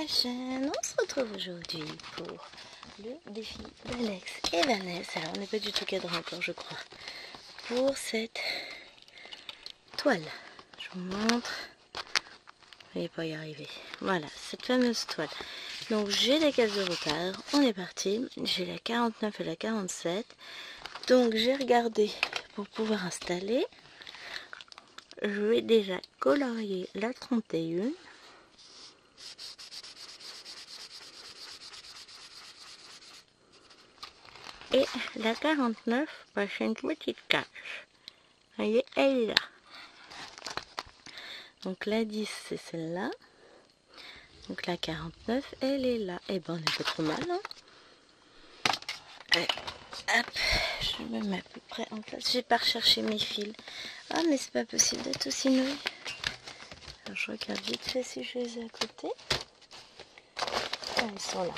la chaîne. On se retrouve aujourd'hui pour le défi d'Alex et Vanessa. Alors on n'est pas du tout cadré encore je crois. Pour cette toile. Je vous montre. Je vais pas y arriver. Voilà, cette fameuse toile. Donc j'ai les cases de repère. On est parti. J'ai la 49 et la 47. Donc j'ai regardé pour pouvoir installer. Je vais déjà colorier la 31. Et la 49, bah, c'est une petite cage. Vous voyez, elle est là. Donc la 10, c'est celle-là. Donc la 49, elle est là. Et ben on est pas trop mal. Hein. Allez, hop, je me mets à peu près en place. J'ai pas recherché mes fils. Ah mais c'est pas possible d'être aussi nouille. Alors je regarde vite fait si je les ai à côté. Ah, ils sont là.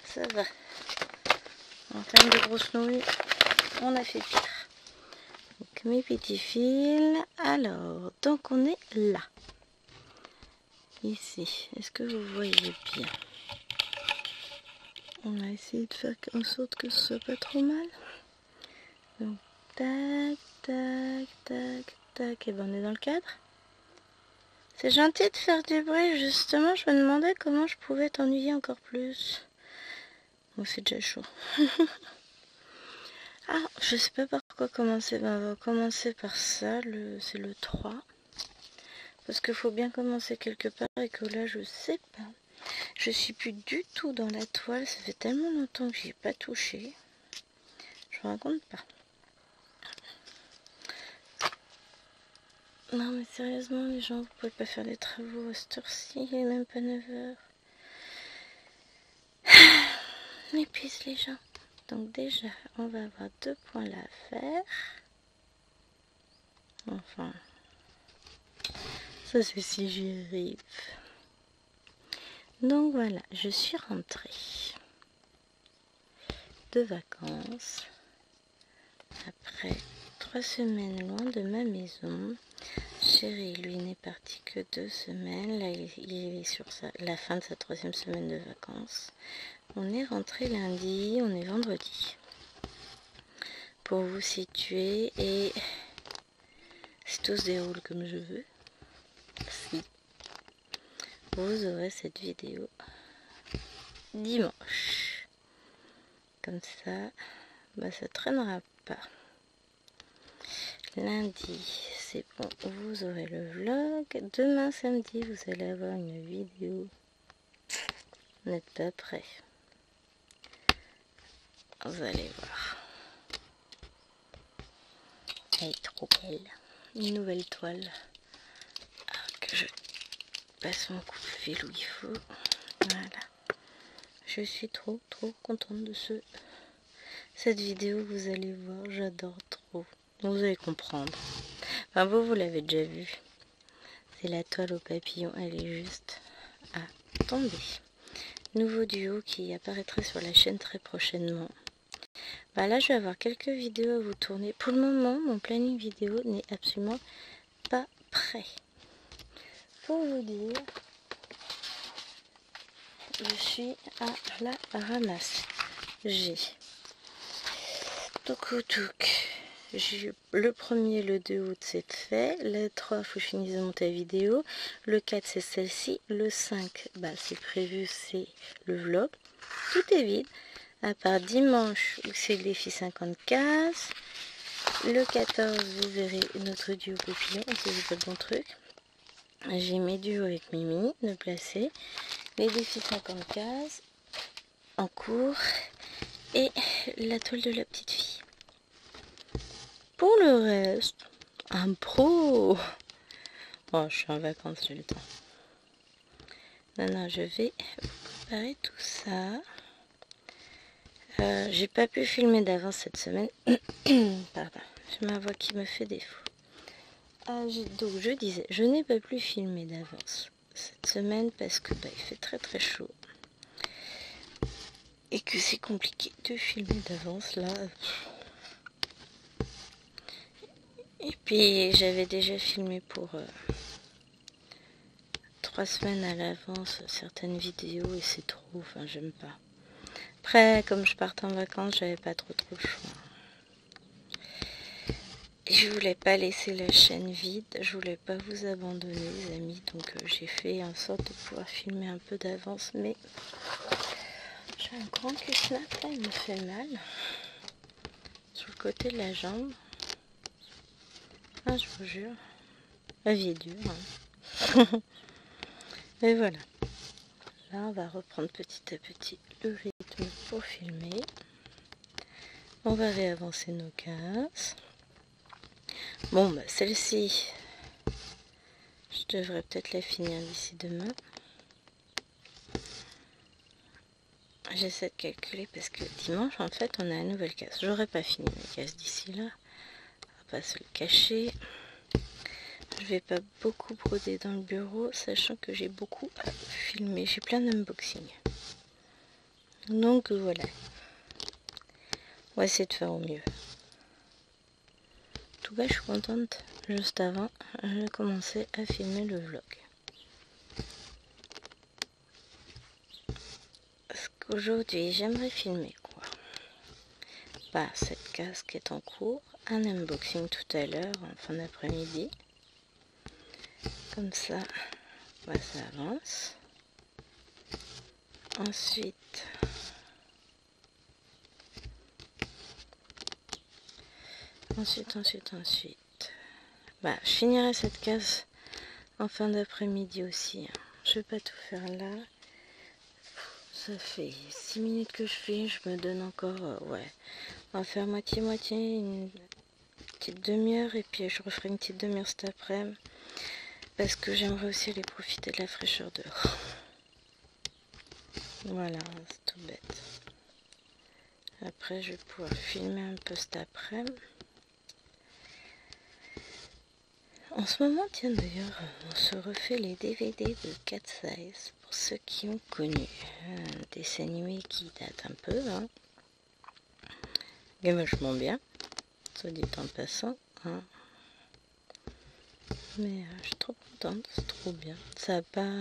Ça va. En termes de grosses nouilles, on a fait pire. Donc mes petits fils. Alors, donc on est là. Ici. Est-ce que vous voyez bien? On a essayé de faire en sorte que ce soit pas trop mal. Donc, tac, tac, tac, tac. Et ben on est dans le cadre. C'est gentil de faire du bruit, justement. Je me demandais comment je pouvais t'ennuyer encore plus. Bon, c'est déjà chaud. Ah, je sais pas par quoi commencer. Ben, on va commencer par ça. C'est le 3. Parce qu'il faut bien commencer quelque part et que là, je sais pas. Je suis plus du tout dans la toile. Ça fait tellement longtemps que j'y ai pas touché. Je vous raconte pas. Non mais sérieusement les gens, vous pouvez pas faire des travaux à cette heure-ci. Il est même pas 9h. On épuise les gens. Donc déjà, on va avoir 2 points là à faire. Enfin, ça c'est si j'y arrive. Donc voilà, je suis rentrée de vacances après 3 semaines loin de ma maison. Chéri, lui, n'est parti que 2 semaines. Là, il est sur la fin de sa 3e semaine de vacances. On est rentré lundi, on est vendredi. Pour vous situer, et si tout se déroule comme je veux, si vous aurez cette vidéo dimanche. Comme ça, bah, ça traînera pas. Lundi, c'est bon, vous aurez le vlog. Demain, samedi, vous allez avoir une vidéo. Vous n'êtes pas prêts. Vous allez voir. Elle est trop belle. Une nouvelle toile. Alors que je passe mon coup de fil où il faut. Voilà. Je suis trop contente de cette vidéo. Vous allez voir, j'adore trop. Vous allez comprendre. Enfin, vous l'avez déjà vu. C'est la toile au papillon. Elle est juste à tomber. Nouveau duo qui apparaîtra sur la chaîne très prochainement. Bah là, je vais avoir quelques vidéos à vous tourner. Pour le moment, mon planning vidéo n'est absolument pas prêt. Pour vous dire, je suis à la ramasse. J'ai le 1er, le 2 août, c'est fait. Le 3, il faut que je finisse de monter la vidéo. Le 4, c'est celle-ci. Le 5, bah, c'est prévu, c'est le vlog. Tout est vide. À part dimanche où c'est le défi 50 le 14 vous verrez notre duo papillon, c'est pas le bon truc. J'ai mes duos avec Mimi de placer, les défis 50 en cours et la toile de la petite fille. Pour le reste, un pro. Oh, je suis en vacances, j'ai le temps. Non, je vais vous préparer tout ça. J'ai pas pu filmer d'avance cette semaine. Pardon, j'ai ma voix qui me fait défaut. Donc je disais, je n'ai pas pu filmer d'avance cette semaine parce que bah, il fait très chaud. Et que c'est compliqué de filmer d'avance là. Et puis j'avais déjà filmé pour 3 semaines à l'avance certaines vidéos et c'est trop, enfin j'aime pas. Après, comme je partais en vacances, j'avais pas trop le choix. Et je voulais pas laisser la chaîne vide, je voulais pas vous abandonner les amis, donc j'ai fait en sorte de pouvoir filmer un peu d'avance, mais j'ai un grand cul-snap là, il me fait mal. Sur le côté de la jambe. Ah, je vous jure. La vie est dure. Hein. Et voilà. Là, on va reprendre petit à petit le rythme pour filmer. On va réavancer nos cases. Bon, bah, celle-ci, je devrais peut-être la finir d'ici demain. J'essaie de calculer parce que dimanche, en fait, on a une nouvelle case. J'aurais pas fini mes cases d'ici là. On va pas se le cacher. Je vais pas beaucoup broder dans le bureau, sachant que j'ai beaucoup à filmer. J'ai plein d'unboxings. Donc voilà. On va essayer de faire au mieux. En tout cas, je suis contente. Juste avant, j'ai commencé à filmer le vlog. Parce qu'aujourd'hui, j'aimerais filmer quoi? Bah, cette case qui est en cours. Un unboxing tout à l'heure, en fin d'après-midi. Comme ça, bah, ça avance. Ensuite, bah, je finirai cette case en fin d'après-midi aussi. Je vais pas tout faire là. Ça fait 6 minutes que je fais, je me donne encore, ouais, on va faire moitié-moitié, une petite demi-heure et puis je referai une petite demi-heure cet après-midi. Parce que j'aimerais aussi aller profiter de la fraîcheur dehors. Voilà, c'est tout bête. Après, je vais pouvoir filmer un peu cet après-midi. En ce moment, tiens d'ailleurs, on se refait les DVD de Cat Size, pour ceux qui ont connu. Un dessin animé qui date un peu, hein. Mais vachement bien, soit dit en passant. Hein. Mais je suis trop contente, c'est trop bien. Ça a pas...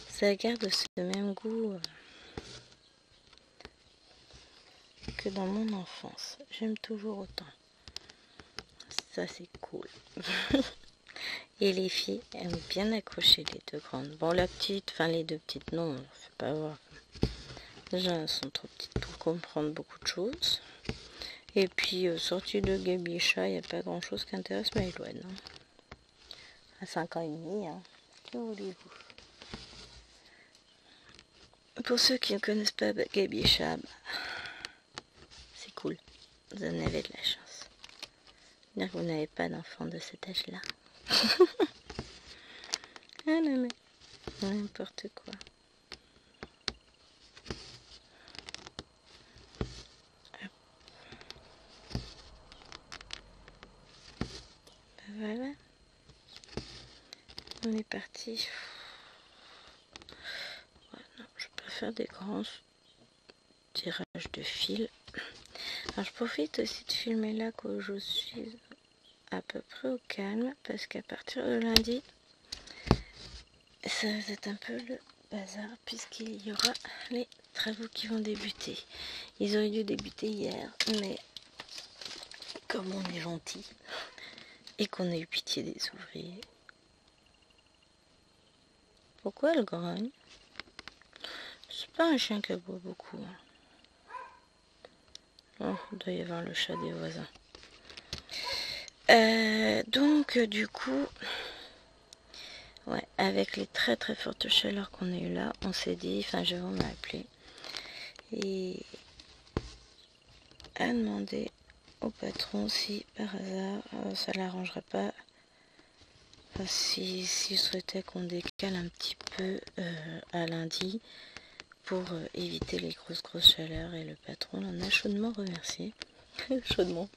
Ça garde ce même goût que dans mon enfance. J'aime toujours autant. Ça, c'est cool. Et les filles aiment bien accrocher les deux grandes. Bon, la petite, enfin les deux petites, non, faut pas voir. Déjà, elles sont trop petites pour comprendre beaucoup de choses. Et puis, sortie de Gabicha, il n'y a pas grand chose qui intéresse Maëloine. Hein. À 5 ans et demi, hein. Que voulez-vous? Pour ceux qui ne connaissent pas Gabicha, c'est cool. Vous en avez de la chance. Dire que vous n'avez pas d'enfant de cet âge-là. Ah non, mais n'importe quoi. Voilà. On est parti. Ouais, non, je peux faire des grands tirages de fil. Alors je profite aussi de filmer là que je suis à peu près au calme parce qu'à partir de lundi, ça va être un peu le bazar puisqu'il y aura les travaux qui vont débuter. Ils auraient dû débuter hier, mais comme on est gentil et qu'on a eu pitié des ouvriers. Pourquoi elle grogne? C'est pas un chien qui aboie beaucoup. Oh, il doit y avoir le chat des voisins. Donc du coup, ouais, avec les très très fortes chaleurs qu'on a eu là, on s'est dit, enfin Jérôme m'a appelé et a demandé au patron si par hasard ça l'arrangerait pas, enfin, s'il souhaitait qu'on décale un petit peu à lundi pour éviter les grosses chaleurs, et le patron l'en a chaudement remercié. Chaudement.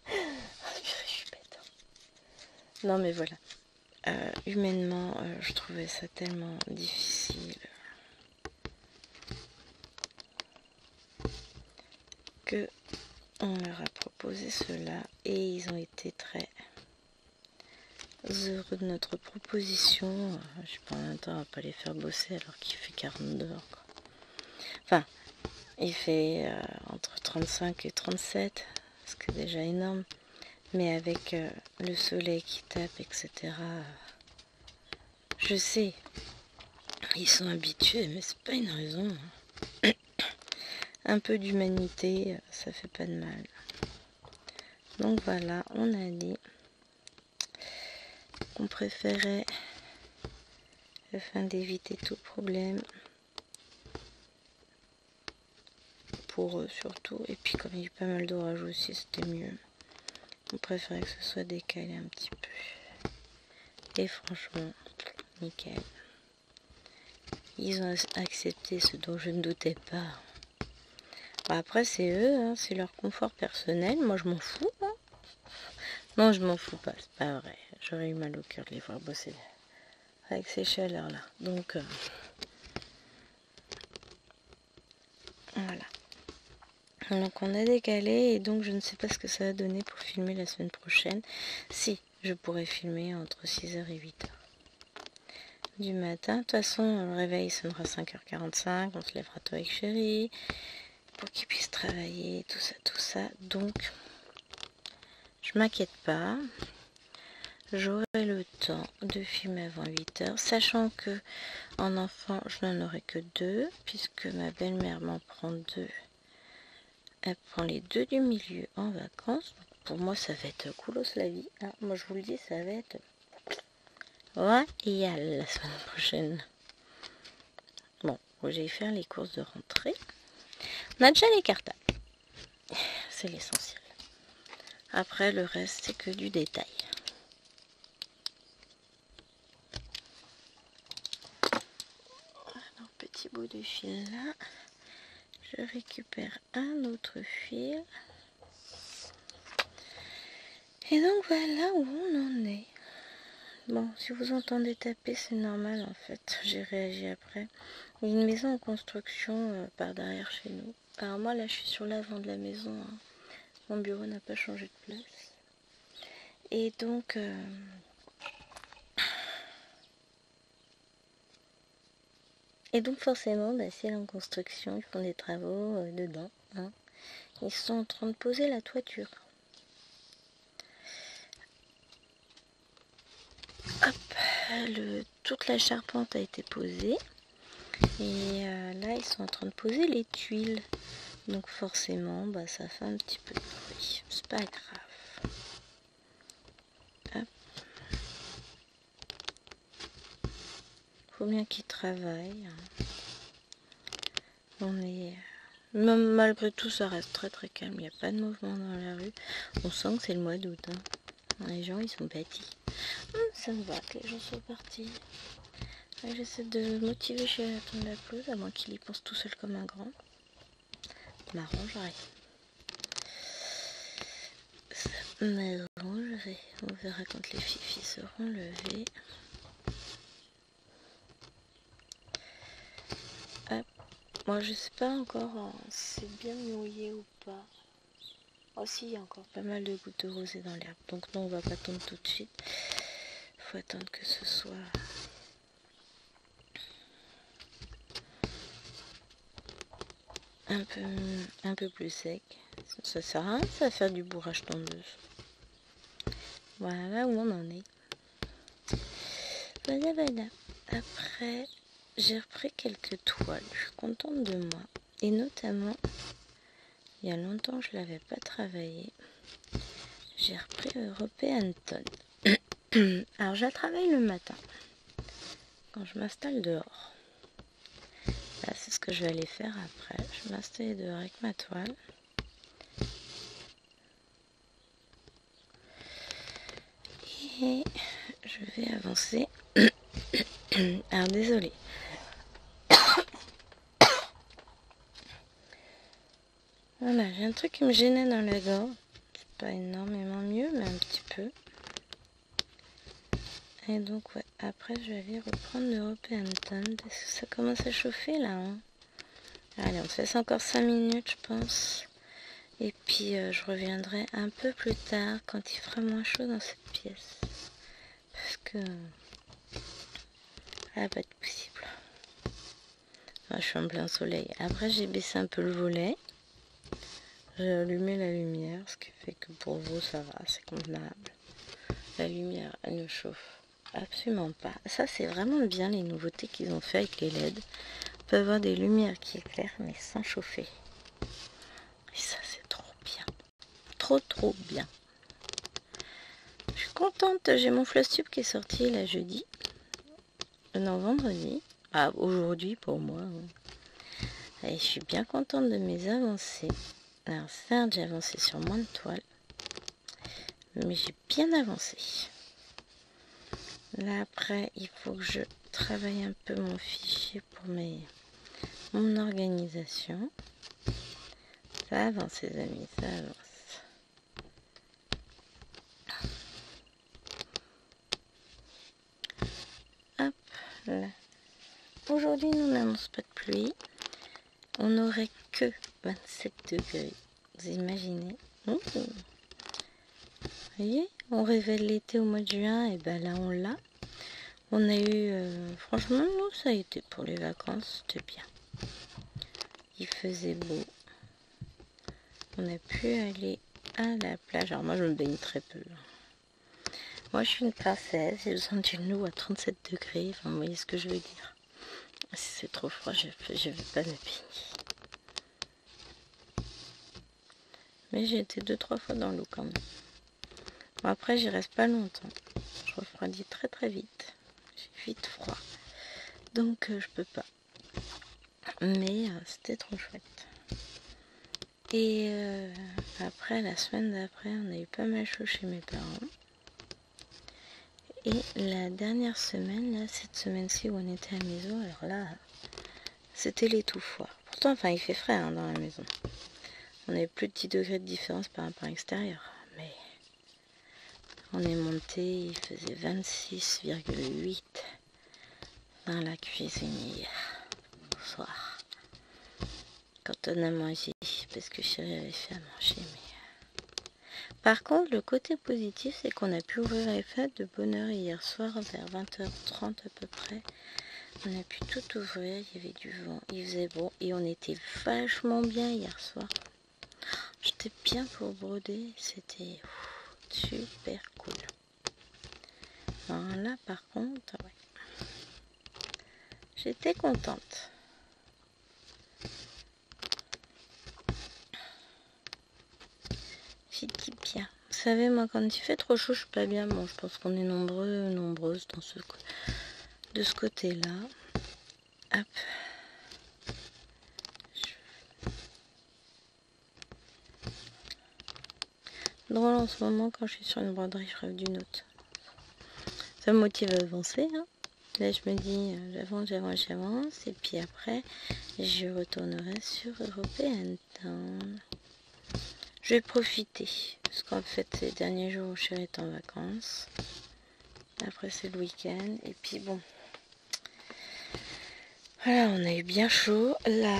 Je suis bête. Non mais voilà. Humainement, je trouvais ça tellement difficile que on leur a proposé cela et ils ont été très heureux de notre proposition. Je sais pas, en même temps, on va pas les faire bosser alors qu'il fait 42 heures, quoi. Enfin, il fait entre 35 et 37, ce qui est déjà énorme. Mais avec le soleil qui tape, etc., je sais, ils sont habitués, mais c'est pas une raison. Un peu d'humanité, ça fait pas de mal. Donc voilà, on a dit qu'on préférait, afin d'éviter tout problème, pour eux surtout, et puis comme il y a eu pas mal d'orage aussi, c'était mieux. On préférait que ce soit décalé un petit peu. Et franchement, nickel. Ils ont accepté ce dont je ne doutais pas. Bon, après, c'est eux, hein, c'est leur confort personnel. Moi, je m'en fous. Hein. Non, je m'en fous pas, c'est pas vrai. J'aurais eu mal au cœur de les voir bosser avec ces chaleurs-là. Donc, voilà. Donc, on a décalé et donc je ne sais pas ce que ça va donner pour filmer la semaine prochaine. Si, je pourrais filmer entre 6h et 8h du matin. De toute façon, le réveil sonnera 5h45. On se lèvera tôt avec chéri pour qu'il puisse travailler, tout ça. Donc, je m'inquiète pas. J'aurai le temps de filmer avant 8h, sachant que en enfant, je n'en aurai que 2, puisque ma belle-mère m'en prend 2. Elle prend les 2 du milieu en vacances. Pour moi, ça va être coolos la vie. Ah, moi, je vous le dis, ça va être royal la semaine prochaine. Bon, j'ai faire les courses de rentrée. On a déjà les cartables. C'est l'essentiel. Après, le reste, c'est que du détail. Alors, petit bout de fil là. Je récupère un autre fil. Et donc, voilà où on en est. Bon, si vous entendez taper, c'est normal en fait. J'ai réagi après. Il y a une maison en construction par derrière chez nous. Alors moi, là, je suis sur l'avant de la maison. Hein. Mon bureau n'a pas changé de place. Et donc... forcément, bah, si elle est en construction, ils font des travaux dedans. Hein. Ils sont en train de poser la toiture. Hop, toute la charpente a été posée. Et là, ils sont en train de poser les tuiles. Donc forcément, bah, ça fait un petit peu de bruit. C'est pas grave. Hop. Faut bien qu'ils travaillent. On est... Même malgré tout, ça reste très très calme. Il n'y a pas de mouvement dans la rue. On sent que c'est le mois d'août. Hein. Les gens, ils sont bâtis. Ça me va que les gens soient partis. J'essaie de motiver chez attendre la pelouse, à moins qu'il y pense tout seul comme un grand. M'arrangerait. Ça m'arrangerait. On verra quand les filles seront levées. Hop. Moi, je sais pas encore si c'est bien mouillé ou pas. Oh si, il y a encore pas mal de gouttes de rosée dans l'herbe. Donc non, on va pas tomber tout de suite. Faut attendre que ce soit... un peu plus sec. Ça sert à rien, ça va faire du bourrage tondeuse. Voilà où on en est. Voilà. Après, j'ai repris quelques toiles. Je suis contente de moi. Et notamment, il y a longtemps que je l'avais pas travaillé. J'ai repris European Tone. Alors, je la travaille le matin. Quand je m'installe dehors. Là, c'est ce que je vais aller faire après. Je vais m'installer dehors avec ma toile. Et je vais avancer. Alors, désolée. Voilà, j'ai un truc qui me gênait dans la gorge. C'est pas énormément mieux, mais un petit peu. Et donc, ouais, après, je vais aller reprendre l'European Tone parce que ça commence à chauffer là. Hein. Allez, on fait ça encore 5 minutes, je pense. Et puis, je reviendrai un peu plus tard quand il fera moins chaud dans cette pièce. que ah, pas possible. Enfin, je suis en plein soleil. Après, j'ai baissé un peu le volet. J'ai allumé la lumière, ce qui fait que pour vous, ça va, c'est convenable. La lumière, elle ne chauffe absolument pas. Ça, c'est vraiment bien les nouveautés qu'ils ont fait avec les LED. On peut avoir des lumières qui éclairent, mais sans chauffer. Et ça, c'est trop bien. Trop bien. Je suis contente. J'ai mon Flosstube qui est sorti là jeudi. Non, vendredi. Ah, aujourd'hui pour moi. Et je suis bien contente de mes avancées. Alors certes, j'ai avancé sur moins de toiles. Mais j'ai bien avancé. Là après, il faut que je travaille un peu mon fichier pour mon organisation. Ça avance les amis, ça avance. Hop là. Aujourd'hui, nous n'annonce pas de pluie. On n'aurait que 27 degrés. Vous imaginez? Vous voyez, on révèle l'été au mois de juin, et ben là on l'a. On a eu, franchement, nous ça a été pour les vacances, c'était bien. Il faisait beau. On a pu aller à la plage. Alors moi je me baigne très peu. Moi je suis une princesse, j'ai besoin d'une eau à 37 degrés. Enfin, vous voyez ce que je veux dire. Si c'est trop froid, je vais pas me baigner. Mais j'ai été 2-3 fois dans l'eau quand même. Bon, après j'y reste pas longtemps. Je refroidis très vite. J'ai vite froid. Donc je peux pas. Mais c'était trop chouette. Et après, la semaine d'après, on a eu pas mal chaud chez mes parents. Et la dernière semaine, là, cette semaine-ci où on était à la maison, alors là, c'était l'étouffoir. Pourtant, enfin, il fait frais hein, dans la maison. On avait plus de 10 degrés de différence par rapport à l'extérieur. Mais on est monté, il faisait 26,8 dans la cuisine hier, au soir. Quand on a mangé, parce que chérie avait fait à manger, mais... Par contre, le côté positif, c'est qu'on a pu ouvrir les fenêtres de bonne heure hier soir, vers 20h30 à peu près. On a pu tout ouvrir, il y avait du vent, il faisait beau, et on était vachement bien hier soir. J'étais bien pour broder, c'était super cool. Alors là, par contre, ouais, j'étais contente. J'étais bien. Vous savez, moi, quand il fait trop chaud, je suis pas bien. Bon, je pense qu'on est nombreuses dans de ce côté-là. Hop. Drôle en ce moment, quand je suis sur une broderie, je rêve d'une autre. Ça me motive à avancer. Hein. Là, je me dis, j'avance. Et puis après, je retournerai sur European Town. Je vais profiter. Parce qu'en fait, ces derniers jours où chérie est en vacances. Après, c'est le week-end. Et puis bon. Voilà, on a eu bien chaud. Là,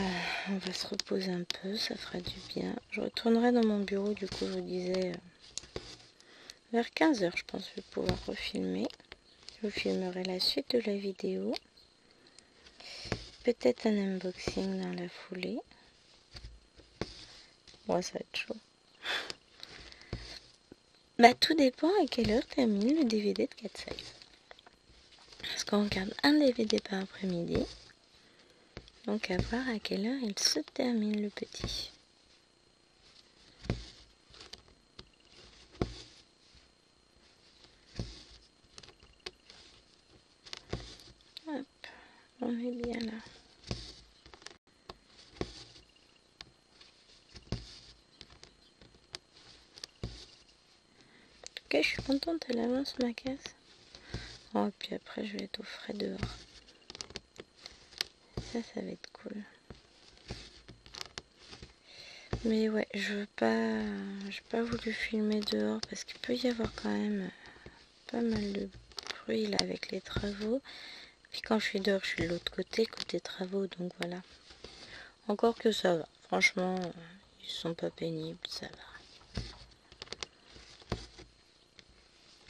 on va se reposer un peu. Ça fera du bien. Je retournerai dans mon bureau. Du coup, je vous disais, vers 15h, je pense que je vais pouvoir refilmer. Je vous filmerai la suite de la vidéo. Peut-être un unboxing dans la foulée. Bon, ça va être chaud. Bah, tout dépend à quelle heure termine le DVD de Cat Size. Parce qu'on regarde un DVD par après-midi. Donc, à voir à quelle heure il se termine le petit. Hop, on est bien là. Ok, je suis contente, elle avance ma caisse. Oh, et puis après, je vais être au frais dehors. Ça va être cool. Mais ouais, j'ai pas voulu filmer dehors parce qu'il peut y avoir quand même pas mal de bruit là avec les travaux. Puis quand je suis dehors, je suis de l'autre côté, côté travaux, donc voilà. Encore que ça va. Franchement, ils sont pas pénibles, ça va.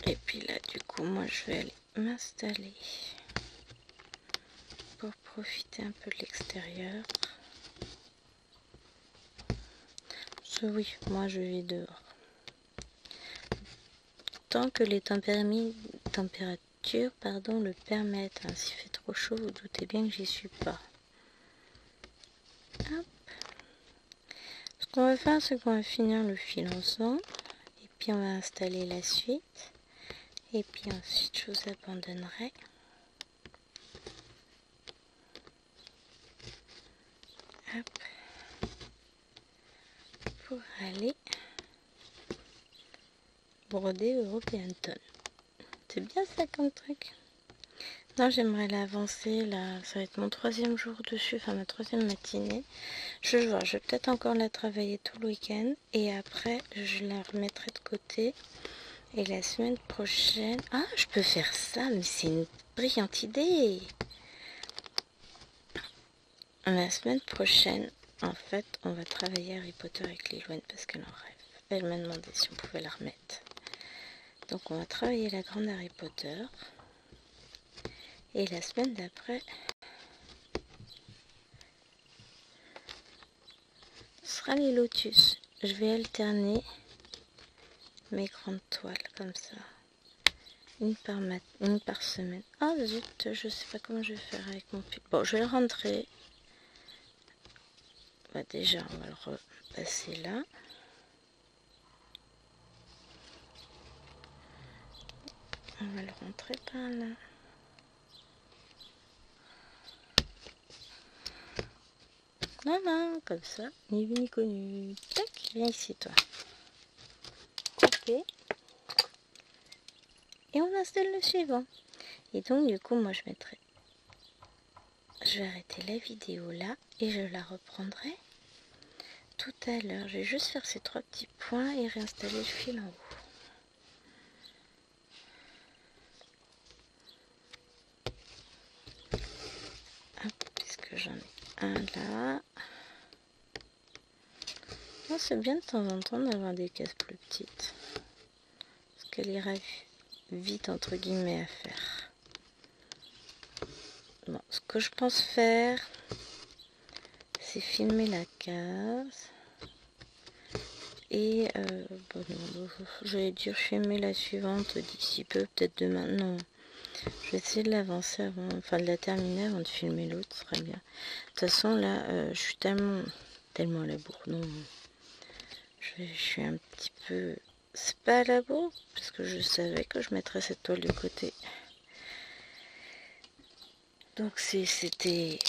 Et puis là, du coup, moi, je vais aller m'installer pour profiter un peu de l'extérieur. Oui, moi, je vis dehors. Tant que les températures le permettent. Hein. S'il fait trop chaud, vous doutez bien que j'y suis pas. Hop. Ce qu'on va faire, c'est qu'on va finir le fil ensemble. Et puis, on va installer la suite. Et puis ensuite, je vous abandonnerai. Hop. Pour aller broder European Tone. C'est bien ça comme truc. Non, j'aimerais l'avancer là. Ça va être mon 3e jour dessus, enfin ma 3e matinée. Je vais voir, je vais peut-être encore la travailler tout le week-end. Et après, je la remettrai de côté. Et la semaine prochaine... Ah, je peux faire ça, mais c'est une brillante idée. La semaine prochaine, en fait, on va travailler Harry Potter avec Lilouane parce qu'elle en rêve. Elle m'a demandé si on pouvait la remettre. Donc on va travailler la grande Harry Potter. Et la semaine d'après, ce sera les lotus. Je vais alterner mes grandes toiles comme ça. Une par semaine. Ah zut, je sais pas comment je vais faire avec mon pull. Bon, je vais le rentrer. Bah, déjà, on va le repasser là. On va le rentrer par là. Voilà, comme ça, ni vu ni connu. Tac, viens ici toi. Couper. Et on installe le suivant. Et donc du coup, moi je vais arrêter la vidéo là et je la reprendrai tout à l'heure. Je vais juste faire ces 3 petits points et réinstaller le fil en haut. Hop, puisque j'en ai un là. Oh, c'est bien de temps en temps d'avoir des cases plus petites. Parce qu'elle ira vite entre guillemets à faire. Bon, ce que je pense faire, c'est filmer la case. Et bon, j'allais dire filmer la suivante d'ici peu, peut-être demain. Non, je vais essayer de l'avancer avant, enfin de la terminer avant de filmer l'autre, ce serait bien. De toute façon, là, je suis tellement à la bourre. Non, je suis un petit peu... C'est pas à la bourre, parce que je savais que je mettrais cette toile de côté. Donc c'était...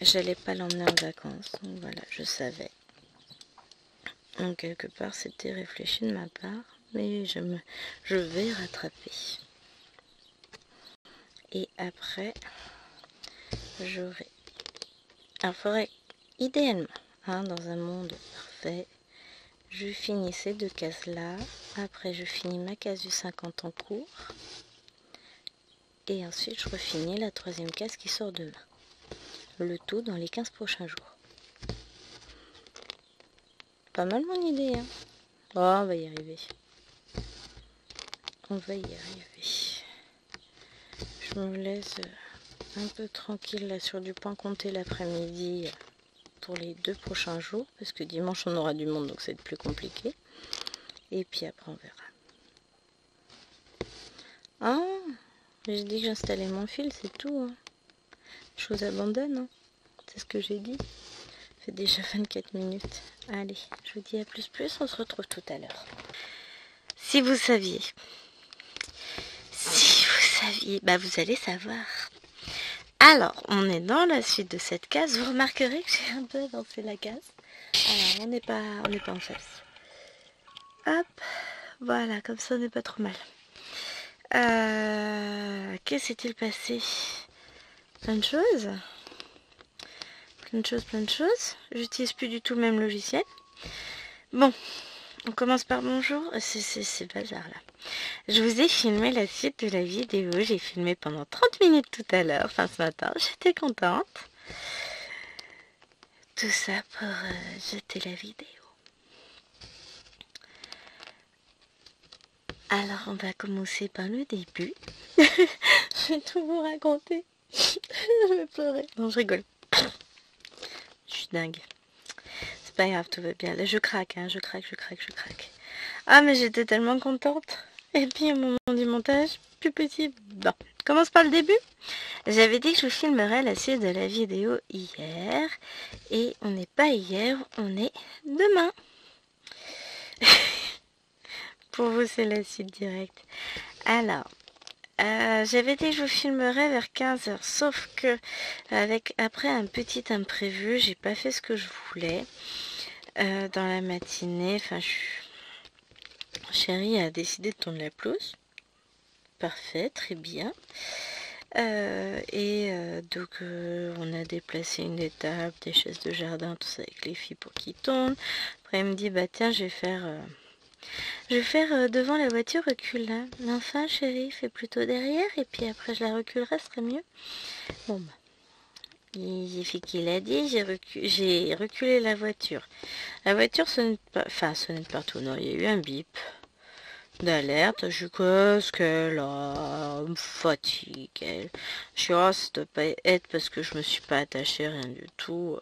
J'allais pas l'emmener en vacances, donc voilà, je savais. Donc quelque part, c'était réfléchi de ma part, mais je vais rattraper. Et après, j'aurai... Alors, il faudrait, idéalement, hein, dans un monde parfait, je finis ces 2 cases-là. Après, je finis ma case du 50 en cours. Et ensuite, je refinis la 3e case qui sort demain. Le tout dans les 15 prochains jours. Pas mal mon idée, hein. Oh, on va y arriver. On va y arriver. Je me laisse un peu tranquille là sur du pain compté l'après-midi pour les 2 prochains jours. Parce que dimanche, on aura du monde, donc ça va être plus compliqué. Et puis après, on verra. Ah, j'ai dit que j'installais mon fil, c'est tout. Hein. Je vous abandonne. Hein. C'est ce que j'ai dit. Ça fait déjà 24 minutes. Allez, je vous dis à plus. On se retrouve tout à l'heure. Si vous saviez, bah vous allez savoir. Alors, on est dans la suite de cette case. Vous remarquerez que j'ai un peu avancé la case. Alors, on n'est pas en face. Hop, voilà, comme ça on n'est pas trop mal. Que s'est-il passé? Plein de choses. Plein de choses. J'utilise plus du tout le même logiciel. Bon, on commence par bonjour. C'est bazar là. Je vous ai filmé la suite de la vidéo. J'ai filmé pendant 30 minutes tout à l'heure, enfin ce matin. J'étais contente. Tout ça pour jeter la vidéo. Alors, on va commencer par le début. Je vais tout vous raconter. Je vais pleurer. Non, je rigole. Je suis dingue. C'est pas grave, tout va bien. Là, je craque, hein. Je craque. Ah, mais j'étais tellement contente. Et puis, au moment du montage, plus petit. Bon, commence par le début. J'avais dit que je vous filmerais la suite de la vidéo hier. Et on n'est pas hier, on est demain. Pour vous, c'est la suite directe. Alors, j'avais dit que je vous filmerais vers 15h, sauf que après un petit imprévu, j'ai pas fait ce que je voulais dans la matinée. Enfin, Chérie a décidé de tourner la pelouse. Parfait, très bien. Donc on a déplacé une des tables, des chaises de jardin, tout ça avec les filles pour qu'ils tournent. Après elle me dit bah tiens je vais faire devant la voiture recule là. Mais enfin chérie, fais plutôt derrière et puis après je la reculerai, ce serait mieux. Bon bah j'ai fait qu'il a dit, j'ai reculé la voiture. La voiture sonnait pas, enfin sonnait de partout, non, il y a eu un bip d'alerte. Je qu'est-ce qu'elle a, elle me fatigue. Je suis ça doit pas être parce que je me suis pas attachée, rien du tout.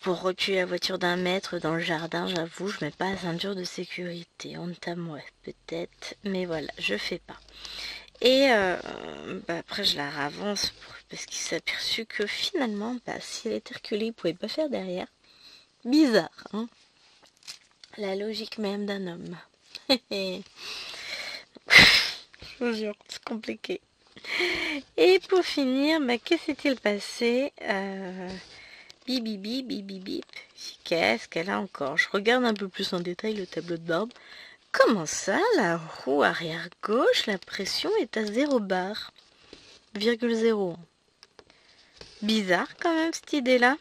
Pour reculer la voiture d'un mètre dans le jardin, j'avoue, je mets pas la ceinture de sécurité. Honte à moi, peut-être, mais voilà, je fais pas. Et après, je la ravance parce qu'il s'est aperçu que finalement, s'il était reculé, il pouvait pas faire derrière. Bizarre, hein? La logique même d'un homme. Je vous jure, c'est compliqué. Et pour finir, que s'est-il passé Bip, bip, bip, bip, bip, bip. Qu'est-ce qu'elle a encore? Je regarde un peu plus en détail le tableau de bord. Comment ça, la roue arrière gauche, la pression est à 0 bar, 0,0. Bizarre quand même cette idée-là.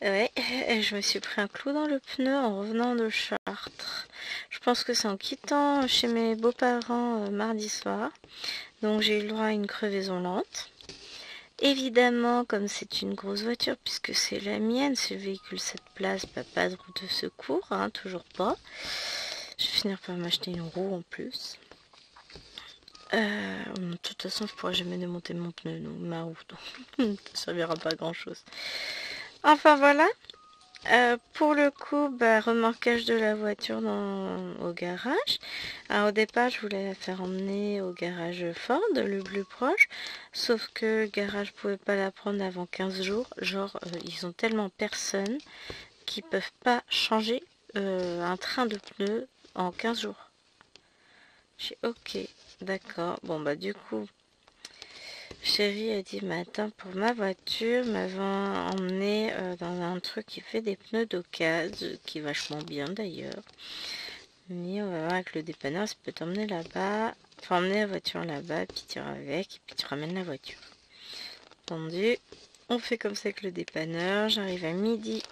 Ouais, et je me suis pris un clou dans le pneu en revenant de Chartres. Je pense que c'est en quittant chez mes beaux-parents mardi soir. Donc j'ai eu le droit à une crevaison lente. Évidemment, comme c'est une grosse voiture, puisque c'est la mienne, c'est le véhicule 7 places, pas de roue de secours, hein, toujours pas. Je vais finir par m'acheter une roue en plus. De toute façon, je pourrais jamais démonter mon pneu, donc ma roue, donc ça servira pas à grand chose. Enfin voilà. Pour le coup, remorquage de la voiture au garage. Alors, au départ, je voulais la faire emmener au garage Ford, le plus proche. Sauf que le garage pouvait pas la prendre avant 15 jours. Genre, ils ont tellement personne qu'ils peuvent pas changer un train de pneus en 15 jours. J'ai ok, d'accord. Bon, du coup, Chérie a dit matin pour ma voiture, m'avait emmené dans un truc qui fait des pneus d'occasion, qui est vachement bien d'ailleurs. Mais on va voir avec le dépanneur, ça peut t'emmener là-bas, faut emmener la voiture là-bas, puis tu iras avec, et puis tu ramènes la voiture. Entendu, on fait comme ça avec le dépanneur, j'arrive à midi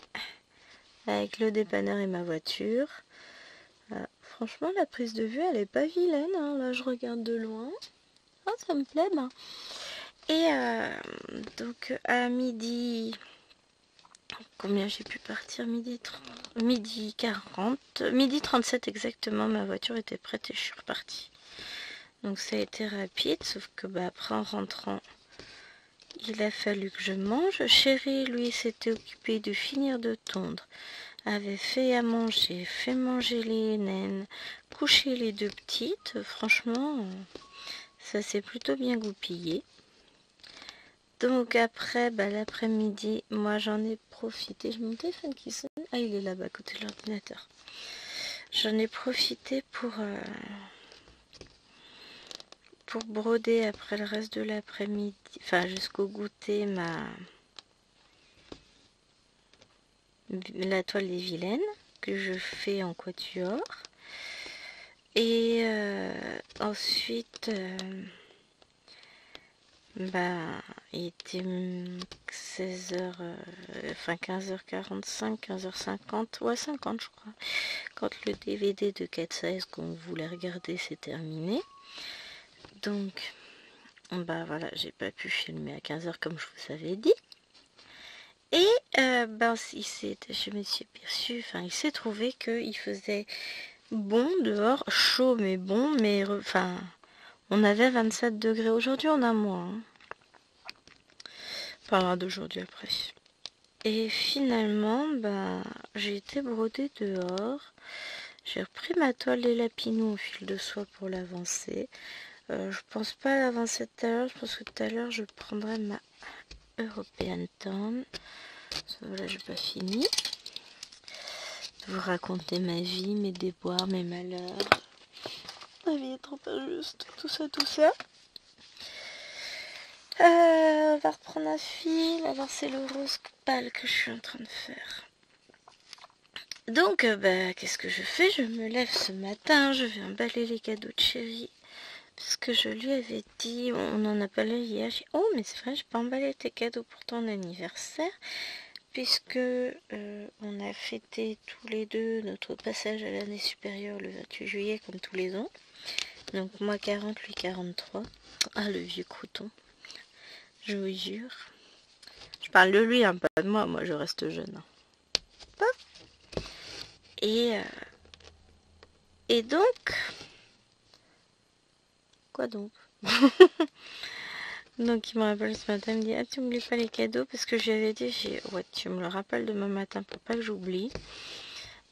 avec le dépanneur et ma voiture. Franchement, la prise de vue, elle est pas vilaine, hein. Là je regarde de loin. Ah, ça me plaît, Et donc à midi, combien j'ai pu partir? Midi 40, midi 37 exactement, ma voiture était prête et je suis repartie. Donc ça a été rapide, sauf que après en rentrant, il a fallu que je mange. Chéri, lui, s'était occupé de finir de tondre, avait fait à manger, fait manger les naines, couché les deux petites. Franchement, ça s'est plutôt bien goupillé. Donc après, l'après-midi, moi j'en ai profité. J'ai mon téléphone qui sonne. Ah, il est là-bas à côté de l'ordinateur. J'en ai profité pour broder après le reste de l'après-midi, enfin jusqu'au goûter, la toile des vilaines que je fais en quatuor. Et ensuite... il était 16h, enfin 15h45, 15h50, ouais 50 je crois, quand le DVD de 4-16 qu'on voulait regarder s'est terminé. Donc, voilà, j'ai pas pu filmer à 15h comme je vous avais dit. Et je me suis aperçue, il s'est trouvé qu'il faisait bon dehors, chaud mais bon, mais enfin, on avait 27 degrés aujourd'hui, on a moins. Hein. On parlera d'aujourd'hui après. Et finalement, bah, j'ai été brodée dehors. J'ai repris ma toile des lapinous au fil de soie pour l'avancer. Je pense pas l'avancer tout à l'heure. Je pense que tout à l'heure, je prendrai ma European Town. Voilà, j'ai pas fini. De vous raconter ma vie, mes déboires, mes malheurs. Ma vie est trop injuste. Tout ça, tout ça. On va reprendre un fil. Alors, c'est le rose pâle que je suis en train de faire. Donc, bah, qu'est-ce que je fais? Je me lève ce matin, je vais emballer les cadeaux de chérie. Parce que je lui avais dit, on en a parlé hier. J'ai dit, oh, mais c'est vrai, je peux emballer tes cadeaux pour ton anniversaire. Puisque on a fêté tous les deux notre passage à l'année supérieure le 28 juillet, comme tous les ans. Donc, moi 40, lui 43. Ah, le vieux crouton. Je vous jure. Je parle de lui, hein, pas de moi. Moi, je reste jeune. Et donc... Quoi donc? Donc il me rappelle ce matin, il me dit, ah, tu n'oublies pas les cadeaux, parce que je lui avais dit, ouais, tu me le rappelles demain matin pour pas que j'oublie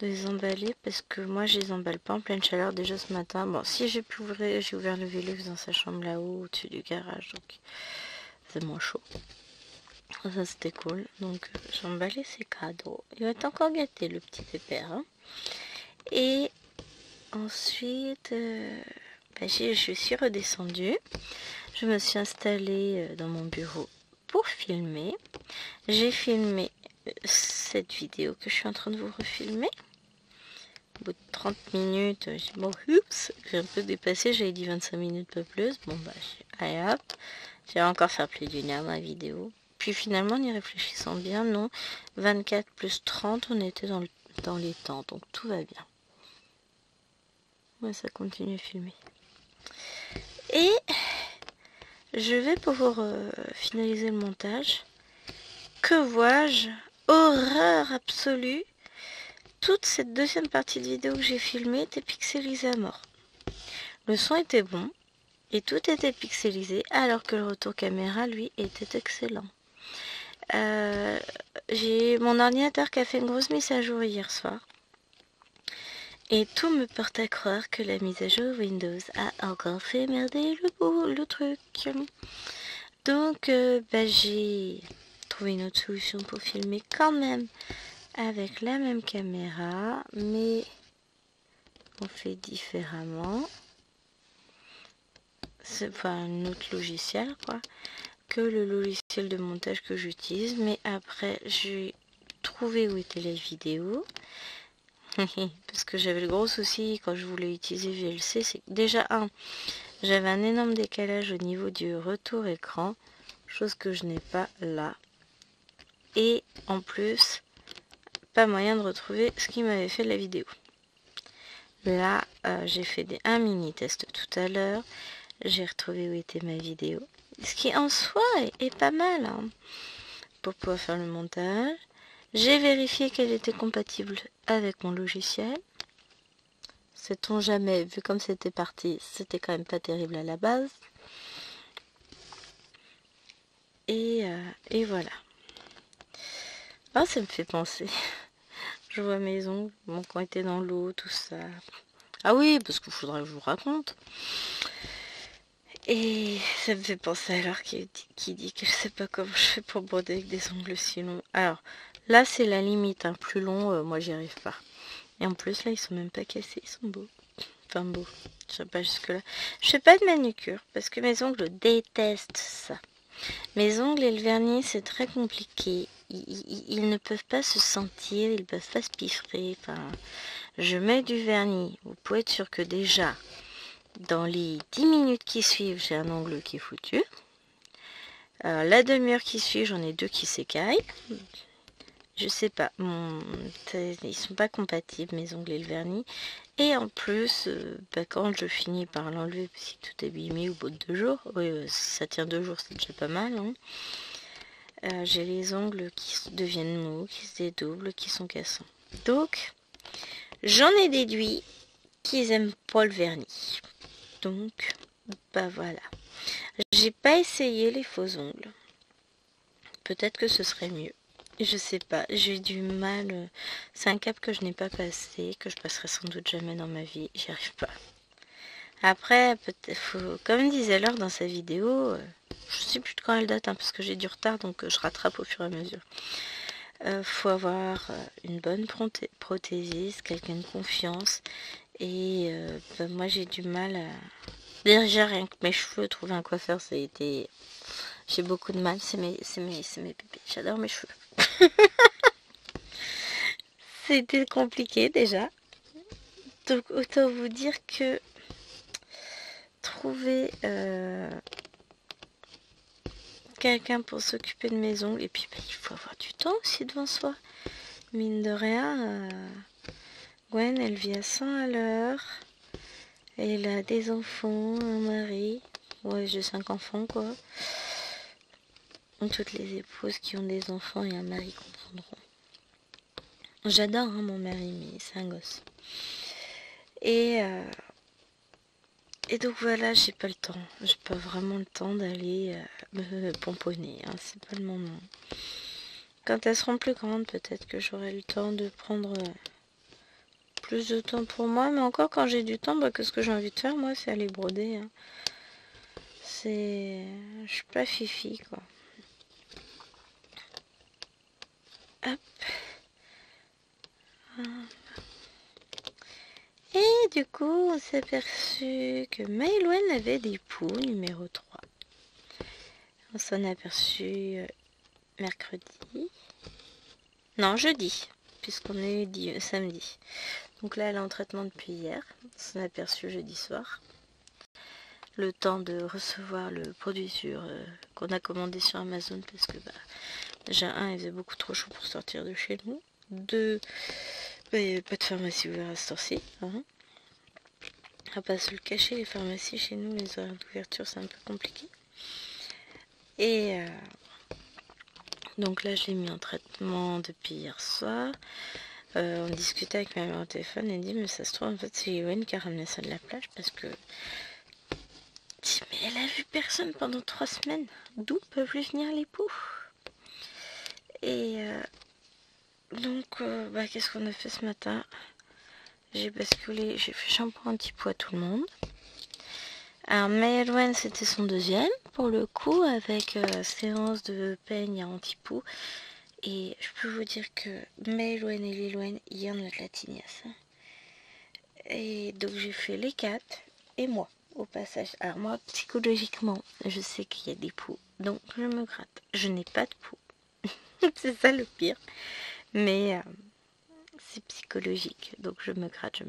de les emballer, parce que moi je les emballe pas en pleine chaleur déjà ce matin. Bon, si j'ai pu ouvrir, j'ai ouvert le Velux dans sa chambre là-haut, au-dessus du garage, donc c'est moins chaud. Ça c'était cool, donc j'ai emballé ses cadeaux. Il va être encore gâté le petit pépère. Hein. Et ensuite, je suis redescendue. Je me suis installée dans mon bureau pour filmer. J'ai filmé cette vidéo que je suis en train de vous refilmer. Au bout de 30 minutes, j'ai dit, bon, oups, j'ai un peu dépassé, j'avais dit 25 minutes, pas plus. Bon, bah, allez hop, j'ai encore faire plus d'une heure ma vidéo. Puis finalement, en y réfléchissant bien, non, 24 plus 30, on était dans les temps, donc tout va bien. Ouais, ça continue à filmer. Et... je vais pouvoir finaliser le montage. Que vois-je? Horreur absolue! Toute cette deuxième partie de vidéo que j'ai filmée était pixelisée à mort. Le son était bon et tout était pixelisé alors que le retour caméra, lui, était excellent. J'ai mon ordinateur qui a fait une grosse mise à jour hier soir. Et tout me porte à croire que la mise à jour Windows a encore fait merder le truc. Donc, j'ai trouvé une autre solution pour filmer quand même avec la même caméra, mais on fait différemment. C'est enfin un autre logiciel, quoi, que le logiciel de montage que j'utilise. Mais après, j'ai trouvé où étaient les vidéos. Parce que j'avais le gros souci quand je voulais utiliser VLC, c'est que déjà, j'avais un énorme décalage au niveau du retour écran, chose que je n'ai pas là. Et en plus, pas moyen de retrouver ce qui m'avait fait de la vidéo. Là, j'ai fait un mini test tout à l'heure. J'ai retrouvé où était ma vidéo. Ce qui en soi est pas mal hein, pour pouvoir faire le montage. J'ai vérifié qu'elle était compatible avec mon logiciel. Sait-on jamais, vu comme c'était parti, c'était quand même pas terrible à la base. Et voilà. Ah, ça me fait penser. Je vois mes ongles, mon qui ont été dans l'eau, tout ça. Ah oui, parce qu'il faudrait que je vous raconte. Et ça me fait penser à alors qui dit que je sais pas comment je fais pour broder avec des ongles si longs. Alors, là c'est la limite, hein. Plus long, moi j'y arrive pas. Et en plus là ils sont même pas cassés, ils sont beaux. Enfin beaux, je sais pas jusque là. Je fais pas de manucure parce que mes ongles détestent ça. Mes ongles et le vernis c'est très compliqué. Ils ne peuvent pas se sentir, ils ne peuvent pas se piffrer. Enfin, je mets du vernis. Vous pouvez être sûr que déjà, dans les 10 minutes qui suivent, j'ai un ongle qui est foutu. La demi-heure qui suit, j'en ai 2 qui s'écaillent. Je sais pas, ils sont pas compatibles, mes ongles et le vernis. Et en plus, quand je finis par l'enlever, parce que tout est abîmé au bout de 2 jours, oui, ça tient 2 jours, c'est déjà pas mal. Hein. J'ai les ongles qui deviennent mous, qui se dédoublent, qui sont cassants. Donc, j'en ai déduit qu'ils aiment pas le vernis. Donc, bah voilà. J'ai pas essayé les faux ongles. Peut-être que ce serait mieux. Je sais pas, j'ai du mal. C'est un cap que je n'ai pas passé, que je passerai sans doute jamais dans ma vie. J'y arrive pas. Après, peut-être, comme disait Laure dans sa vidéo, je sais plus de quand elle date, hein, parce que j'ai du retard, donc je rattrape au fur et à mesure. Faut avoir une bonne prothésiste, quelqu'un de confiance. Et bah, moi, j'ai du mal à... Déjà, rien que mes cheveux, trouver un coiffeur, ça a été... J'ai beaucoup de mal, c'est mes pépés. J'adore mes cheveux. C'était compliqué déjà. Donc autant vous dire que trouver quelqu'un pour s'occuper de mes ongles, et puis bah, il faut avoir du temps aussi devant soi. Mine de rien, Gwen, elle vit à 100 à l'heure. Elle a des enfants, un mari. Ouais, j'ai 5 enfants quoi. Toutes les épouses qui ont des enfants et un mari comprendront. J'adore hein, mon mari, mais c'est un gosse. Et donc voilà, j'ai pas le temps. J'ai pas vraiment le temps d'aller me pomponner. Hein, c'est pas le moment. Quand elles seront plus grandes, peut-être que j'aurai le temps de prendre plus de temps pour moi. Mais encore, quand j'ai du temps, bah, que ce que j'ai envie de faire, moi, c'est aller broder. Hein. Je suis pas fifi, quoi. Hop. Et du coup, on s'est aperçu que Maëloine avait des poux numéro 3. On s'en est aperçu mercredi. Non, jeudi, puisqu'on est samedi. Donc là, elle est en traitement depuis hier. On s'en est aperçu jeudi soir. Le temps de recevoir le produit qu'on a commandé sur Amazon, parce que déjà, il faisait beaucoup trop chaud pour sortir de chez nous. 2, il n'y avait pas de pharmacie ouverte à cette heure-ci. Hein. On va pas se le cacher, les pharmacies chez nous, les horaires d'ouverture, c'est un peu compliqué. Et donc là, je l'ai mis en traitement depuis hier soir. On discutait avec ma mère au téléphone et dit mais ça se trouve en fait c'est Yoann qui a ramené ça de la plage parce que mais elle a vu personne pendant 3 semaines. D'où peuvent lui venir les poux? Et donc qu'est-ce qu'on a fait ce matin? J'ai basculé, j'ai fait shampoing anti-poux à tout le monde. Alors Maëloine c'était son deuxième pour le coup avec séance de peigne à anti-poux. Et je peux vous dire que Maëloine et Liloine, il y en a de la tignasse. Et donc j'ai fait les 4 et moi au passage. Alors moi psychologiquement je sais qu'il y a des poux donc je me gratte. Je n'ai pas de poux. C'est ça le pire. Mais c'est psychologique. Donc je me gratte.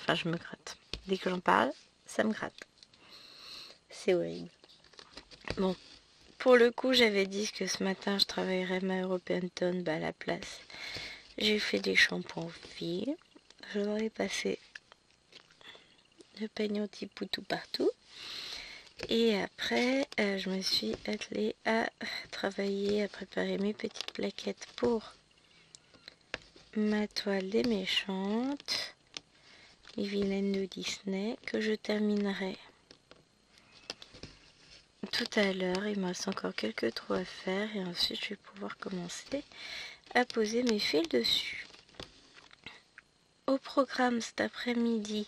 Enfin je me gratte. Dès que j'en parle, ça me gratte. C'est horrible. Bon. Pour le coup j'avais dit que ce matin je travaillerais ma European Tone à la place. J'ai fait des shampoings filles. Je leur ai passé le peigne anti-poux tout partout. Et après, je me suis attelée à travailler, à préparer mes petites plaquettes pour ma toile des méchantes, les vilaines de Disney, que je terminerai tout à l'heure. Il me reste encore quelques trous à faire et ensuite je vais pouvoir commencer à poser mes fils dessus. Au programme cet après-midi,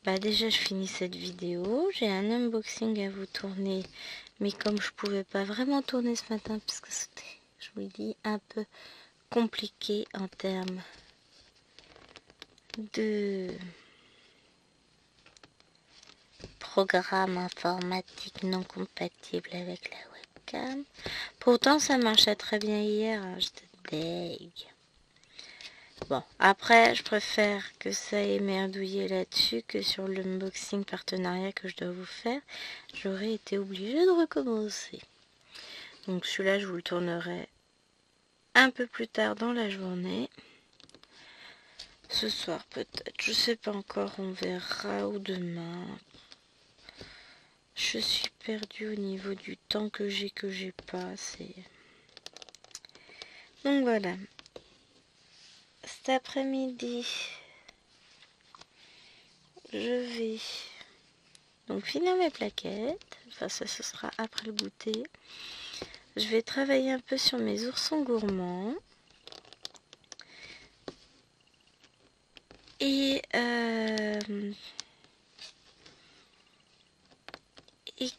déjà je finis cette vidéo, j'ai un unboxing à vous tourner, mais comme je pouvais pas vraiment tourner ce matin parce que c'était, je vous le dis, un peu compliqué en termes de programme informatique non compatible avec la webcam. Pourtant ça marchait très bien hier, hein, j'étais deg. Bon, après, je préfère que ça ait merdouillé là-dessus que sur l'unboxing partenariat que je dois vous faire. J'aurais été obligée de recommencer. Donc celui-là, je vous le tournerai un peu plus tard dans la journée. Ce soir peut-être, je sais pas encore, on verra, ou demain. Je suis perdue au niveau du temps que j'ai pas. Donc voilà. Cet après-midi, je vais donc finir mes plaquettes. Enfin, ça, ce sera après le goûter. Je vais travailler un peu sur mes oursons gourmands. Et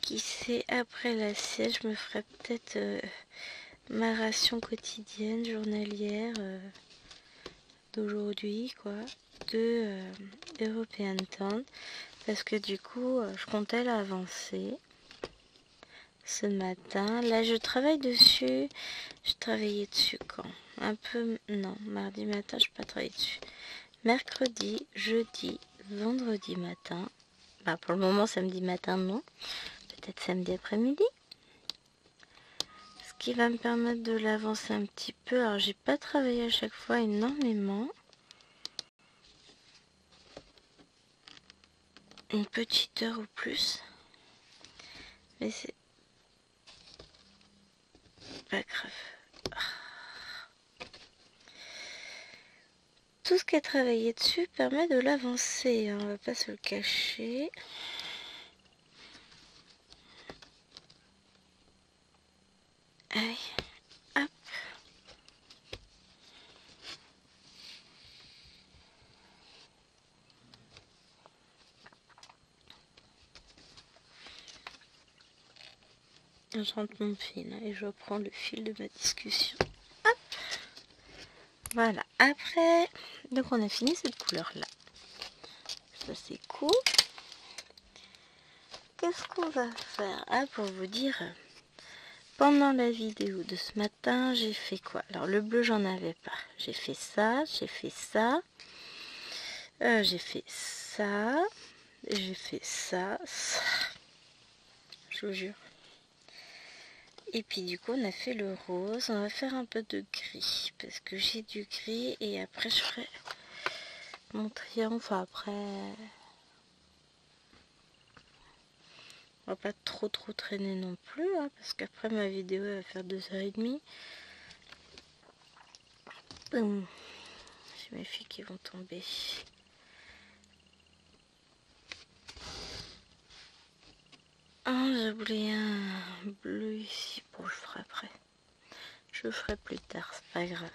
qui sait, après la sieste, je me ferai peut-être ma ration quotidienne, journalière d'aujourd'hui, quoi, de European Town. Parce que du coup, je comptais l'avancer ce matin. Là, je travaille dessus. Je travaillais dessus quand? Un peu... Non, mardi matin, je n'ai pas travaillé dessus. Mercredi, jeudi, vendredi matin. Bah, pour le moment, samedi matin, non. Peut-être samedi après-midi. Ce qui va me permettre de l'avancer un petit peu. Alors, j'ai pas travaillé à chaque fois énormément. Une petite heure ou plus. Mais c'est pas grave. Tout ce qui est travaillé dessus permet de l'avancer. On va pas se le cacher. Allez, hop. Je rentre mon fil et je reprends le fil de ma discussion. Hop. Voilà. Après, donc on a fini cette couleur-là. Ça c'est cool. Qu'est-ce qu'on va faire? Ah, pour vous dire, pendant la vidéo de ce matin, j'ai fait quoi? Alors le bleu, j'en avais pas. J'ai fait ça, j'ai fait ça. J'ai fait ça. J'ai fait ça. Je vous jure. Et puis du coup, on a fait le rose. On va faire un peu de gris. Parce que j'ai du gris. Et après, je ferai mon triomphe. Après... On va pas trop traîner non plus, hein, parce qu'après ma vidéo elle va faire 2h30. Boum. J'ai mes filles qui vont tomber. Oh, j'ai oublié un bleu ici. Bon, je ferai après. Je ferai plus tard, c'est pas grave.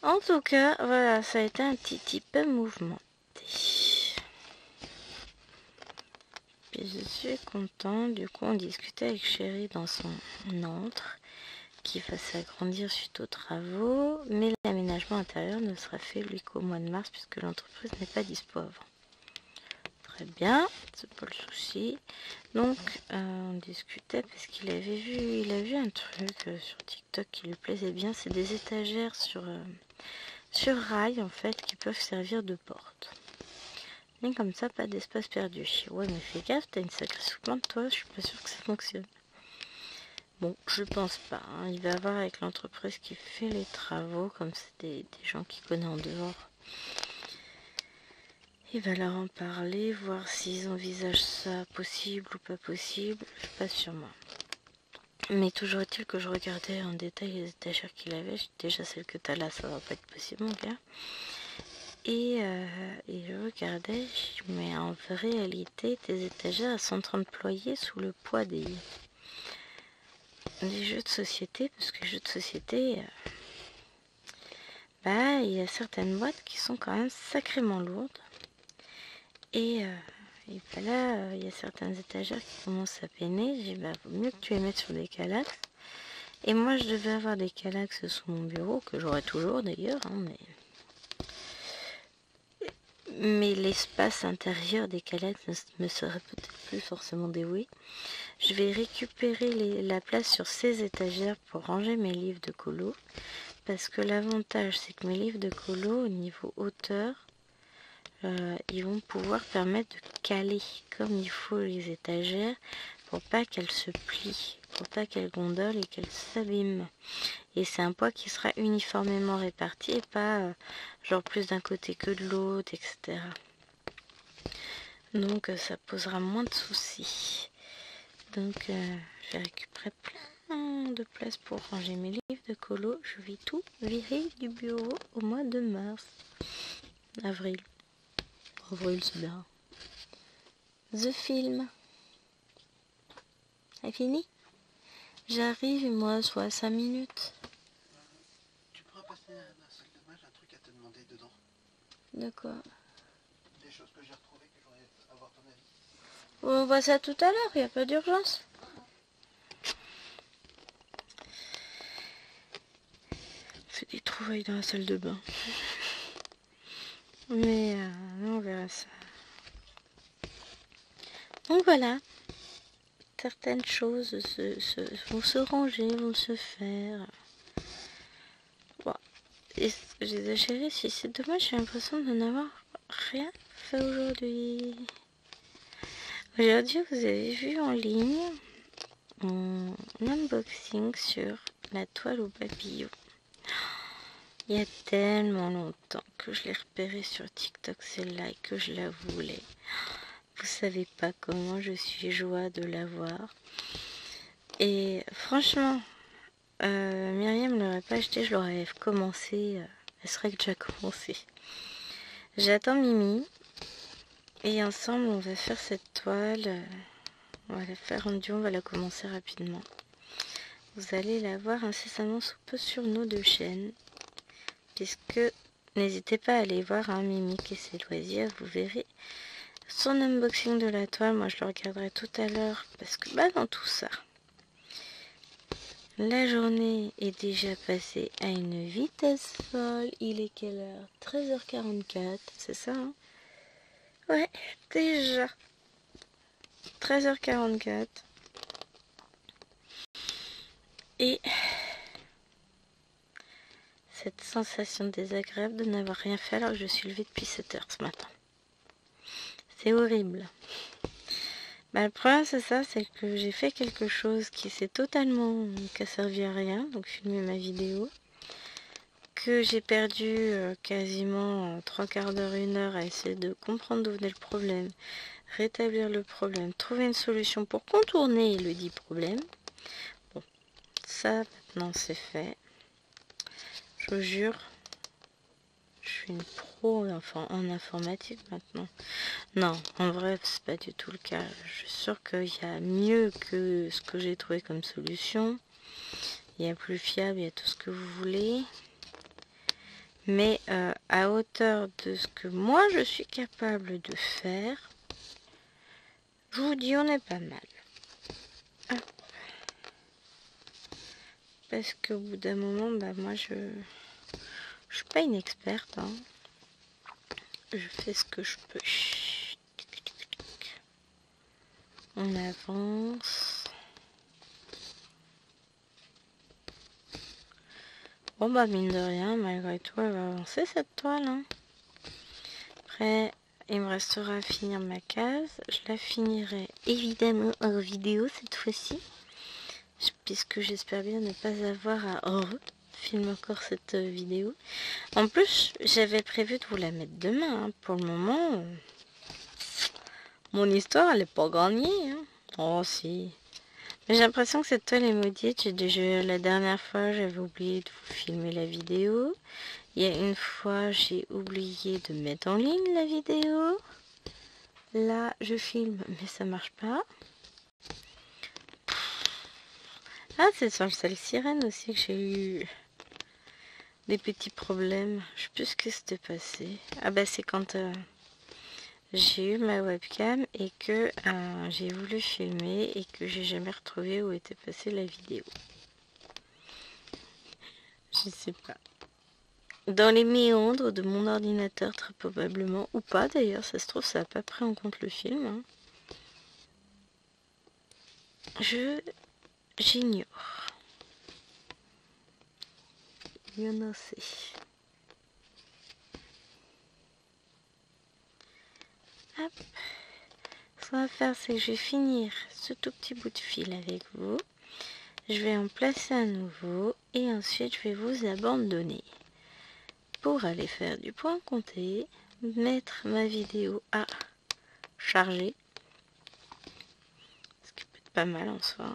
En tout cas, voilà, ça a été un petit peu mouvementé. Puis je suis contente. Du coup, on discutait avec Chérie dans son antre qui va s'agrandir suite aux travaux, mais l'aménagement intérieur ne sera fait lui qu'au mois de mars puisque l'entreprise n'est pas dispo avant. Très bien, c'est pas le souci. Donc on discutait parce qu'il avait vu, il a vu un truc sur TikTok qui lui plaisait bien, c'est des étagères sur rail en fait qui peuvent servir de porte. Et comme ça, pas d'espace perdu. Ouais, mais fais gaffe, t'as une sacrée souplante toi, je suis pas sûre que ça fonctionne. Bon, je pense pas. Hein. Il va voir avec l'entreprise qui fait les travaux, comme c'est des gens qui connaissent en dehors. Il va leur en parler, voir s'ils envisagent ça possible ou pas possible. Je suis pas sûre moi. Mais toujours est-il que je regardais en détail les étagères qu'il avait. Déjà celle que tu as là, ça va pas être possible mon gars. Et je regardais, mais en réalité, tes étagères elles sont en train de ployer sous le poids des jeux de société, parce que les jeux de société, il y a certaines boîtes qui sont quand même sacrément lourdes. Et là, il y a certaines étagères qui commencent à peiner. J'ai dit, vaut mieux que tu les mettes sur des calax. Et moi, je devais avoir des calax sous mon bureau, que j'aurai toujours d'ailleurs, hein, mais l'espace intérieur des calax ne me serait peut-être plus forcément dévoué. Je vais récupérer la place sur ces étagères pour ranger mes livres de colo. Parce que l'avantage, c'est que mes livres de colo, au niveau hauteur, ils vont pouvoir permettre de caler comme il faut les étagères pour pas qu'elles se plient, pour pas qu'elles gondolent et qu'elles s'abîment. Et c'est un poids qui sera uniformément réparti et pas genre plus d'un côté que de l'autre, etc. Donc ça posera moins de soucis. Donc je vais récupérer plein de place pour ranger mes livres de colo. Je vais tout virer du bureau au mois de mars. Avril. avril, c'est bien. The film. C'est fini? J'arrive, moi, soit 5 minutes. Tu pourras passer à la salle de bain, j'ai un truc à te demander dedans. D'accord. Des choses que j'ai retrouvées que je voudrais avoir ton avis. On voit ça tout à l'heure, il n'y a pas d'urgence. On fait des trouvailles dans la salle de bain. Mais on verra ça. Donc voilà. Certaines choses vont se ranger, vont se faire. Bon. Et j'ai exagéré, si c'est dommage, j'ai l'impression de n'avoir rien fait aujourd'hui. Aujourd'hui, vous avez vu en ligne un unboxing sur la toile aux papillons. Il y a tellement longtemps que je l'ai repéré sur TikTok, celle-là, et que je la voulais. Vous savez pas comment je suis joie de l'avoir. Et franchement, Myriam ne l'aurait pas acheté, je l'aurais commencé. Elle serait déjà commencée. J'attends Mimi. Et ensemble, on va faire cette toile. On va la faire en duo, on va la commencer rapidement. Vous allez la voir incessamment sous peu sur nos deux chaînes. Puisque, n'hésitez pas à aller voir Mimi et ses loisirs. Vous verrez son unboxing de la toile. Moi, je le regarderai tout à l'heure. Parce que, dans tout ça, la journée est déjà passée à une vitesse folle. Il est quelle heure? 13h44, c'est ça, hein? Ouais, déjà. 13h44. Et cette sensation désagréable de n'avoir rien fait alors que je suis levée depuis 7h ce matin. C'est horrible. Le problème c'est ça, c'est que j'ai fait quelque chose qui s'est totalement servi à rien, donc filmer ma vidéo, que j'ai perdu quasiment 3/4 d'heure, 1 heure à essayer de comprendre d'où venait le problème, rétablir le problème, trouver une solution pour contourner le dit problème. Bon, ça maintenant c'est fait. Je vous jure, je suis une pro en informatique maintenant. Non, en vrai, c'est pas du tout le cas. Je suis sûre qu'il y a mieux que ce que j'ai trouvé comme solution. Il y a plus fiable, il y a tout ce que vous voulez. Mais à hauteur de ce que moi je suis capable de faire, je vous dis, on est pas mal. Ah. Parce qu'au bout d'un moment, moi je suis pas une experte. Hein. Je fais ce que je peux. On avance. Bon mine de rien, malgré tout, elle va avancer cette toile. Hein. Après, il me restera à finir ma case. Je la finirai évidemment en vidéo cette fois-ci. Puisque j'espère bien ne pas avoir à filmer encore cette vidéo. En plus, j'avais prévu de vous la mettre demain. Hein. Pour le moment, mon histoire, elle n'est pas gagnée. Hein. Oh si. Mais j'ai l'impression que cette toile est maudite. La dernière fois, j'avais oublié de vous filmer la vidéo. Il y a une fois, j'ai oublié de mettre en ligne la vidéo. Là, je filme, mais ça marche pas. Ah, c'est sur le sel sirène aussi que j'ai eu des petits problèmes. Je sais plus ce que c'était passé. Ah c'est quand j'ai eu ma webcam et que j'ai voulu filmer et que j'ai jamais retrouvé où était passée la vidéo. Je sais pas. Dans les méandres de mon ordinateur, très probablement, ou pas d'ailleurs, ça se trouve, ça n'a pas pris en compte le film. Hein. J'ignore. Il y en a assez. Hop. Ce qu'on va faire, c'est que je vais finir ce tout petit bout de fil avec vous. Je vais en placer un nouveau et ensuite je vais vous abandonner pour aller faire du point compté, mettre ma vidéo à charger, ce qui peut être pas mal en soi.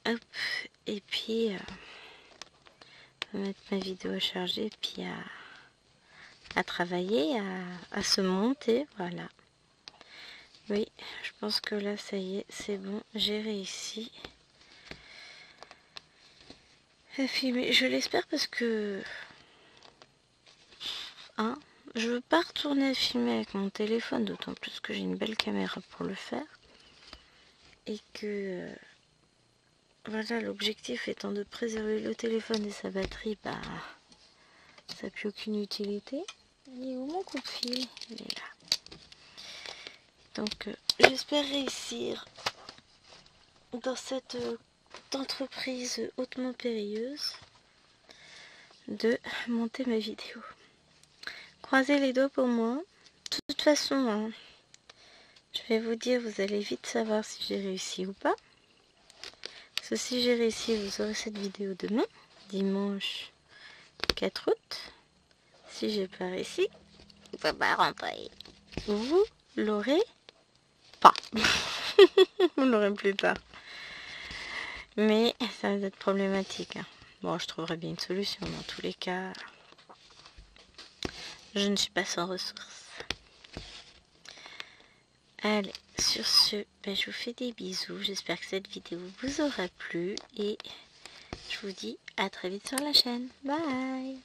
Hop, et puis mettre ma vidéo à charger et puis à à travailler, à se monter, voilà. Oui, je pense que là, ça y est, c'est bon, j'ai réussi à filmer. Je l'espère parce que... Hein, je veux pas retourner à filmer avec mon téléphone, d'autant plus que j'ai une belle caméra pour le faire. Et que... voilà, l'objectif étant de préserver le téléphone et sa batterie, bah... ça n'a plus aucune utilité. Il est où mon coup de fil? Il est là. Donc, j'espère réussir dans cette entreprise hautement périlleuse de monter ma vidéo. Croisez les doigts pour moi. De toute façon, hein, je vais vous dire, vous allez vite savoir si j'ai réussi ou pas. Parce que si j'ai réussi, vous aurez cette vidéo demain, dimanche 4 août. Si j'ai pas réussi, vous pouvez pas rentrer. Vous l'aurez pas. Vous l'aurez plus tard. Mais ça va être problématique. Hein. Bon, je trouverai bien une solution. Dans tous les cas, je ne suis pas sans ressources. Allez, sur ce, ben, je vous fais des bisous. J'espère que cette vidéo vous aura plu. Et je vous dis à très vite sur la chaîne. Bye!